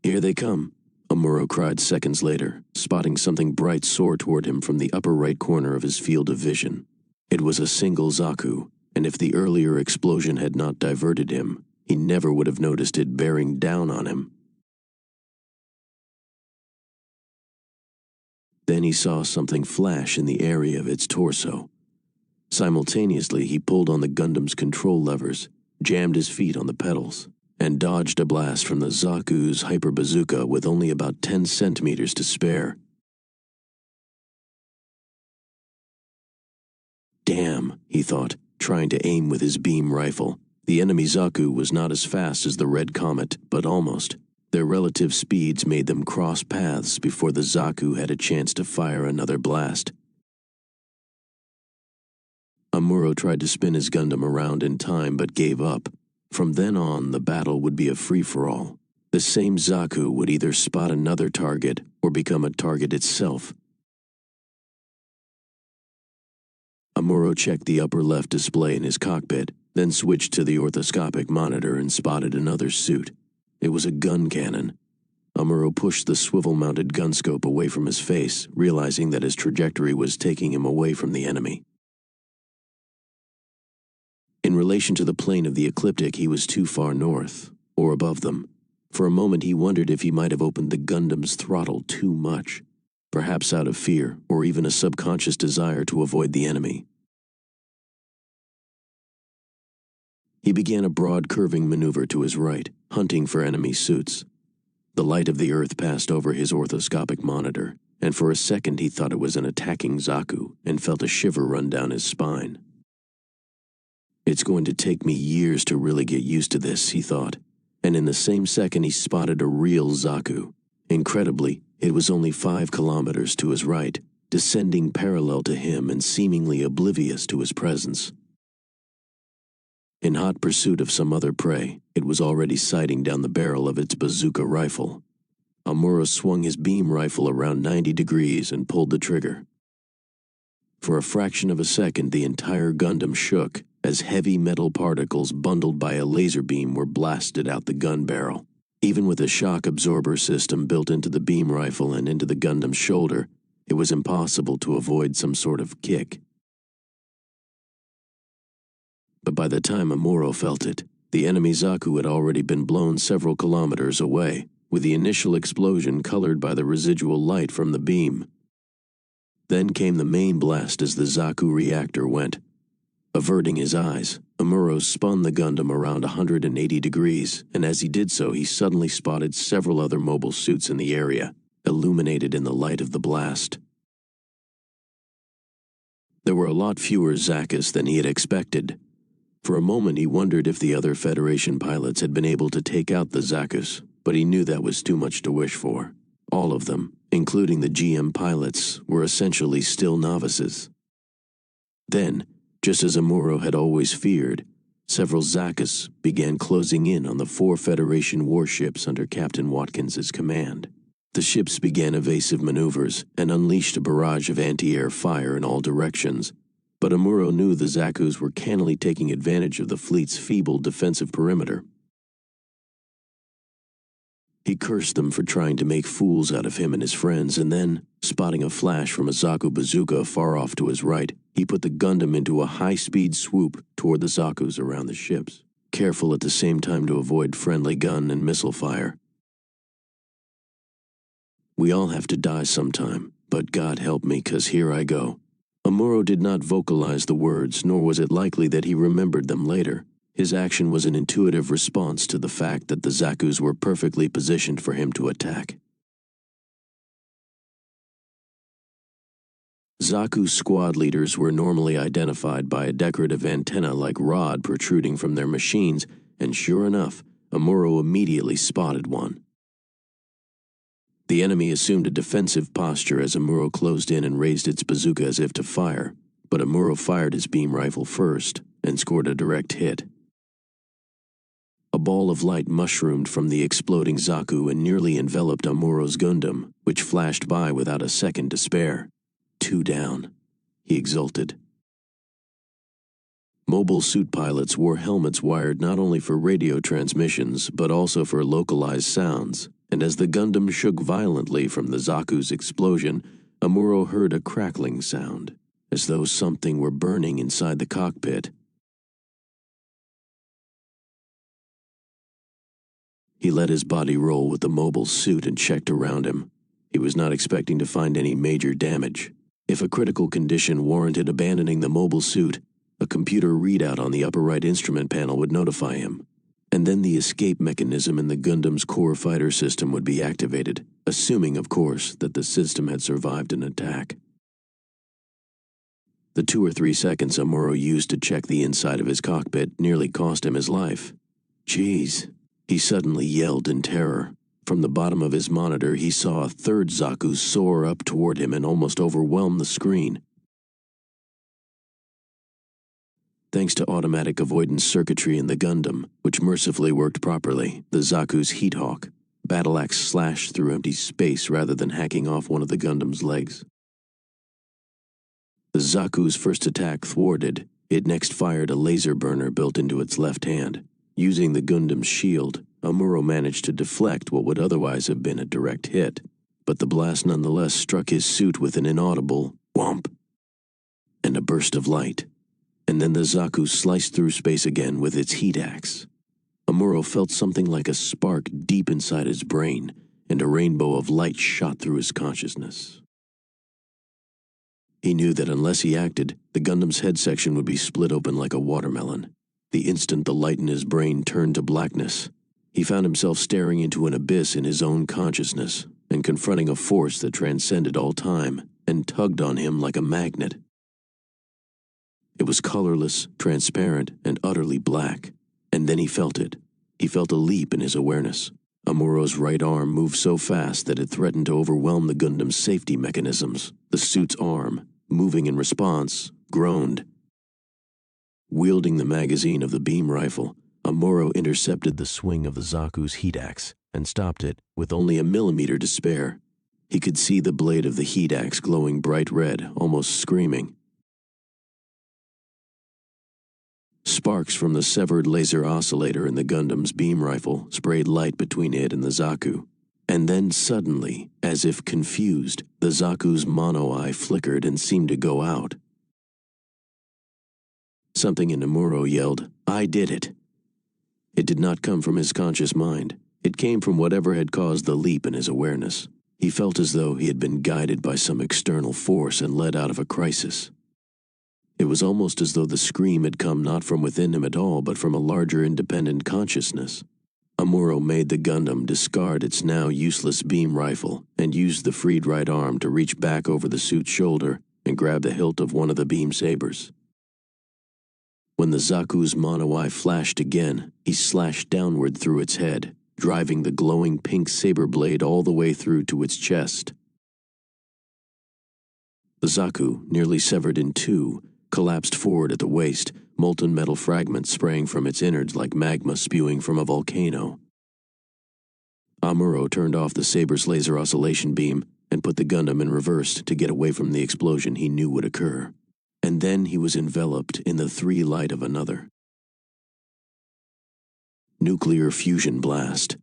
Here they come, Amuro cried seconds later, spotting something bright soar toward him from the upper right corner of his field of vision. It was a single Zaku, and if the earlier explosion had not diverted him, he never would have noticed it bearing down on him. Then he saw something flash in the area of its torso. Simultaneously, he pulled on the Gundam's control levers, jammed his feet on the pedals, and dodged a blast from the Zaku's hyper bazooka with only about 10 centimeters to spare. Damn, he thought, trying to aim with his beam rifle. The enemy Zaku was not as fast as the Red Comet, but almost. Their relative speeds made them cross paths before the Zaku had a chance to fire another blast. Amuro tried to spin his Gundam around in time but gave up. From then on, the battle would be a free-for-all. The same Zaku would either spot another target or become a target itself. Amuro checked the upper left display in his cockpit, then switched to the orthoscopic monitor and spotted another suit. It was a gun cannon. Amuro pushed the swivel-mounted gun scope away from his face, realizing that his trajectory was taking him away from the enemy. In relation to the plane of the ecliptic, he was too far north, or above them. For a moment he wondered if he might have opened the Gundam's throttle too much, perhaps out of fear or even a subconscious desire to avoid the enemy. He began a broad curving maneuver to his right, hunting for enemy suits. The light of the Earth passed over his orthoscopic monitor, and for a second he thought it was an attacking Zaku and felt a shiver run down his spine. It's going to take me years to really get used to this, he thought, and in the same second he spotted a real Zaku. Incredibly, it was only 5 kilometers to his right, descending parallel to him and seemingly oblivious to his presence. In hot pursuit of some other prey, it was already sighting down the barrel of its bazooka rifle. Amuro swung his beam rifle around 90 degrees and pulled the trigger. For a fraction of a second, the entire Gundam shook as heavy metal particles bundled by a laser beam were blasted out the gun barrel. Even with a shock absorber system built into the beam rifle and into the Gundam's shoulder, it was impossible to avoid some sort of kick. But by the time Amuro felt it, the enemy Zaku had already been blown several kilometers away, with the initial explosion colored by the residual light from the beam. Then came the main blast as the Zaku reactor went. Averting his eyes, Amuro spun the Gundam around 180 degrees, and as he did so he suddenly spotted several other mobile suits in the area, illuminated in the light of the blast. There were a lot fewer Zakus than he had expected. For a moment he wondered if the other Federation pilots had been able to take out the Zakus, but he knew that was too much to wish for. All of them, including the GM pilots, were essentially still novices. Then, just as Amuro had always feared, several Zakus began closing in on the 4 Federation warships under Captain Watkins's command. The ships began evasive maneuvers and unleashed a barrage of anti-air fire in all directions, but Amuro knew the Zakus were cannily taking advantage of the fleet's feeble defensive perimeter. He cursed them for trying to make fools out of him and his friends, and then, spotting a flash from a Zaku bazooka far off to his right, he put the Gundam into a high-speed swoop toward the Zakus around the ships, careful at the same time to avoid friendly gun and missile fire. We all have to die sometime, but God help me, 'cause here I go. Amuro did not vocalize the words, nor was it likely that he remembered them later. His action was an intuitive response to the fact that the Zakus were perfectly positioned for him to attack. Zaku squad leaders were normally identified by a decorative antenna-like rod protruding from their machines, and sure enough, Amuro immediately spotted one. The enemy assumed a defensive posture as Amuro closed in and raised its bazooka as if to fire, but Amuro fired his beam rifle first and scored a direct hit. A ball of light mushroomed from the exploding Zaku and nearly enveloped Amuro's Gundam, which flashed by without a second to spare. 2 down, he exulted. Mobile suit pilots wore helmets wired not only for radio transmissions but also for localized sounds, and as the Gundam shook violently from the Zaku's explosion, Amuro heard a crackling sound, as though something were burning inside the cockpit. He let his body roll with the mobile suit and checked around him. He was not expecting to find any major damage. If a critical condition warranted abandoning the mobile suit, a computer readout on the upper right instrument panel would notify him, and then the escape mechanism in the Gundam's core fighter system would be activated, assuming, of course, that the system had survived an attack. The 2 or 3 seconds Amuro used to check the inside of his cockpit nearly cost him his life. "Jeez," he suddenly yelled in terror. From the bottom of his monitor, he saw a 3rd Zaku soar up toward him and almost overwhelm the screen. Thanks to automatic avoidance circuitry in the Gundam, which mercifully worked properly, the Zaku's Heat Hawk battle axe slashed through empty space rather than hacking off one of the Gundam's legs. The Zaku's first attack thwarted, it next fired a laser burner built into its left hand. Using the Gundam's shield, Amuro managed to deflect what would otherwise have been a direct hit, but the blast nonetheless struck his suit with an inaudible whomp and a burst of light, and then the Zaku sliced through space again with its heat axe. Amuro felt something like a spark deep inside his brain, and a rainbow of light shot through his consciousness. He knew that unless he acted, the Gundam's head section would be split open like a watermelon. The instant the light in his brain turned to blackness, he found himself staring into an abyss in his own consciousness and confronting a force that transcended all time and tugged on him like a magnet. It was colorless, transparent, and utterly black, and then he felt it. He felt a leap in his awareness. Amuro's right arm moved so fast that it threatened to overwhelm the Gundam's safety mechanisms. The suit's arm, moving in response, groaned. Wielding the magazine of the beam rifle, Amuro intercepted the swing of the Zaku's heat axe and stopped it with only a millimeter to spare. He could see the blade of the heat axe glowing bright red, almost screaming. Sparks from the severed laser oscillator in the Gundam's beam rifle sprayed light between it and the Zaku. And then suddenly, as if confused, the Zaku's mono-eye flickered and seemed to go out. Something in Amuro yelled, "I did it!" It did not come from his conscious mind. It came from whatever had caused the leap in his awareness. He felt as though he had been guided by some external force and led out of a crisis. It was almost as though the scream had come not from within him at all, but from a larger independent consciousness. Amuro made the Gundam discard its now useless beam rifle and used the freed right arm to reach back over the suit's shoulder and grab the hilt of one of the beam sabers. When the Zaku's mono-eye flashed again, he slashed downward through its head, driving the glowing pink saber blade all the way through to its chest. The Zaku, nearly severed in two, collapsed forward at the waist, molten metal fragments spraying from its innards like magma spewing from a volcano. Amuro turned off the saber's laser oscillation beam and put the Gundam in reverse to get away from the explosion he knew would occur. And then he was enveloped in the three light of another. Nuclear fusion blast.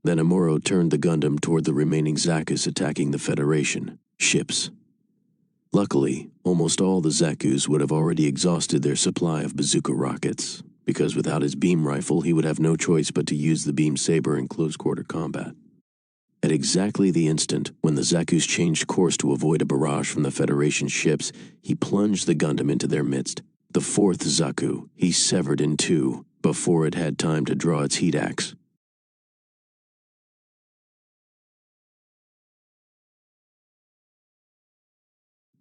Then Amuro turned the Gundam toward the remaining Zakus attacking the Federation ships. Luckily, almost all the Zakus would have already exhausted their supply of bazooka rockets, because without his beam rifle he would have no choice but to use the beam saber in close-quarter combat. At exactly the instant when the Zakus changed course to avoid a barrage from the Federation ships, he plunged the Gundam into their midst. The fourth Zaku he severed in two before it had time to draw its heat axe.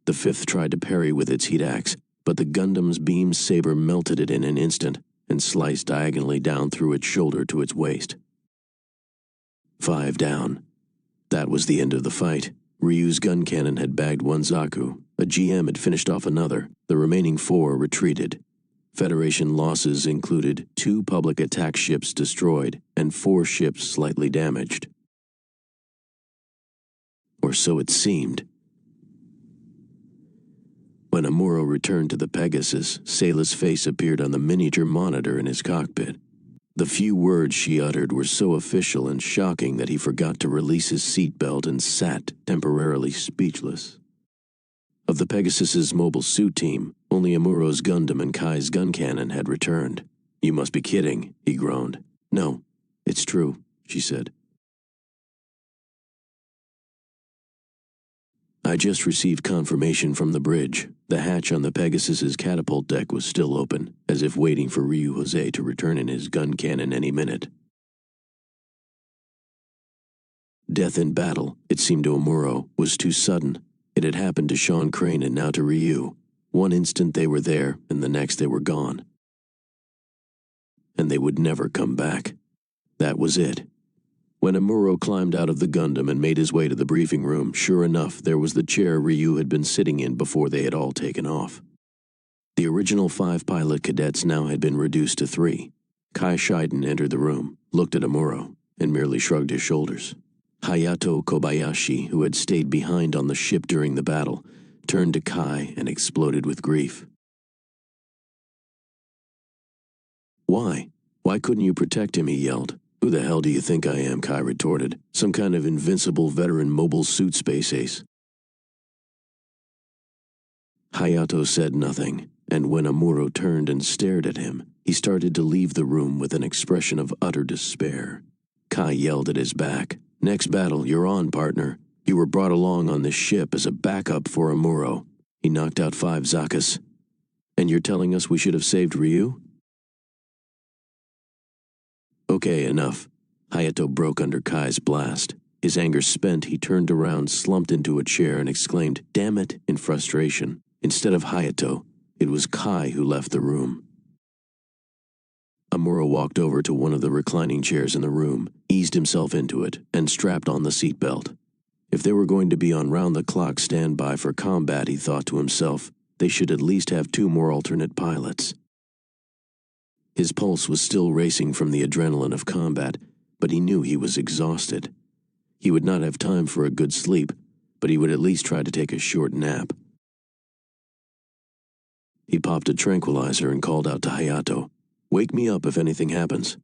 The fifth tried to parry with its heat axe, but the Gundam's beam saber melted it in an instant and sliced diagonally down through its shoulder to its waist. 5 down. That was the end of the fight. Ryu's gun cannon had bagged one Zaku, a GM had finished off another, the remaining 4 retreated. Federation losses included 2 public attack ships destroyed and 4 ships slightly damaged. Or so it seemed. When Amuro returned to the Pegasus, Sayla's face appeared on the miniature monitor in his cockpit. The few words she uttered were so official and shocking that he forgot to release his seatbelt and sat, temporarily speechless. Of the Pegasus's mobile suit team, only Amuro's Gundam and Kai's gun cannon had returned. "You must be kidding," he groaned. "No, it's true," she said. "I just received confirmation from the bridge. The hatch on the Pegasus's catapult deck was still open, as if waiting for Ryu Jose to return in his gun cannon any minute." Death in battle, it seemed to Amuro, was too sudden. It had happened to Sean Crane and now to Ryu. One instant they were there, and the next they were gone. And they would never come back. That was it. When Amuro climbed out of the Gundam and made his way to the briefing room, sure enough, there was the chair Ryu had been sitting in before they had all taken off. The original 5 pilot cadets now had been reduced to 3. Kai Shiden entered the room, looked at Amuro, and merely shrugged his shoulders. Hayato Kobayashi, who had stayed behind on the ship during the battle, turned to Kai and exploded with grief. Why? Why couldn't you protect him, he yelled. Who the hell do you think I am, Kai retorted. Some kind of invincible veteran mobile suit space ace. Hayato said nothing, and when Amuro turned and stared at him, he started to leave the room with an expression of utter despair. Kai yelled at his back, Next battle, you're on, partner. You were brought along on this ship as a backup for Amuro. He knocked out 5 Zakas. And you're telling us we should have saved Ryu? Okay, enough. Hayato broke under Kai's blast. His anger spent, he turned around, slumped into a chair, and exclaimed, Damn it, in frustration. Instead of Hayato, it was Kai who left the room. Amuro walked over to one of the reclining chairs in the room, eased himself into it, and strapped on the seatbelt. If they were going to be on round-the-clock standby for combat, he thought to himself, they should at least have 2 more alternate pilots. His pulse was still racing from the adrenaline of combat, but he knew he was exhausted. He would not have time for a good sleep, but he would at least try to take a short nap. He popped a tranquilizer and called out to Hayato, Wake me up if anything happens.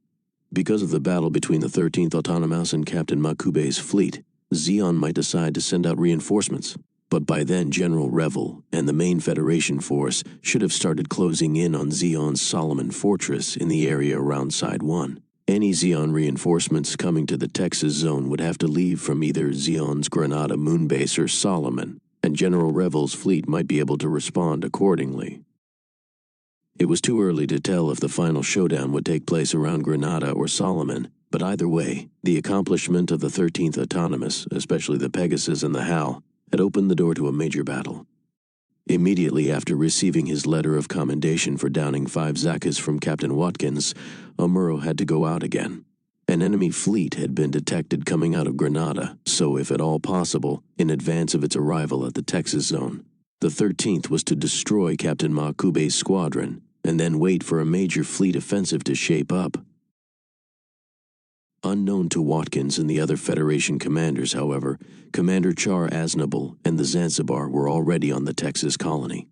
Because of the battle between the 13th Autonomous and Captain Makube's fleet, Zeon might decide to send out reinforcements. But by then General Revel and the main Federation force should have started closing in on Zeon's Solomon Fortress in the area around Side 1. Any Zeon reinforcements coming to the Texas zone would have to leave from either Zeon's Granada moonbase or Solomon, and General Revel's fleet might be able to respond accordingly. It was too early to tell if the final showdown would take place around Granada or Solomon, but either way, the accomplishment of the 13th Autonomous, especially the Pegasus and the HAL, had opened the door to a major battle. Immediately after receiving his letter of commendation for downing 5 Zakas from Captain Watkins, Amuro had to go out again. An enemy fleet had been detected coming out of Granada, so if at all possible, in advance of its arrival at the Texas zone. The 13th was to destroy Captain Makube's squadron, and then wait for a major fleet offensive to shape up. Unknown to Watkins and the other Federation commanders, however, Commander Char Aznable and the Zanzibar were already on the Texas colony.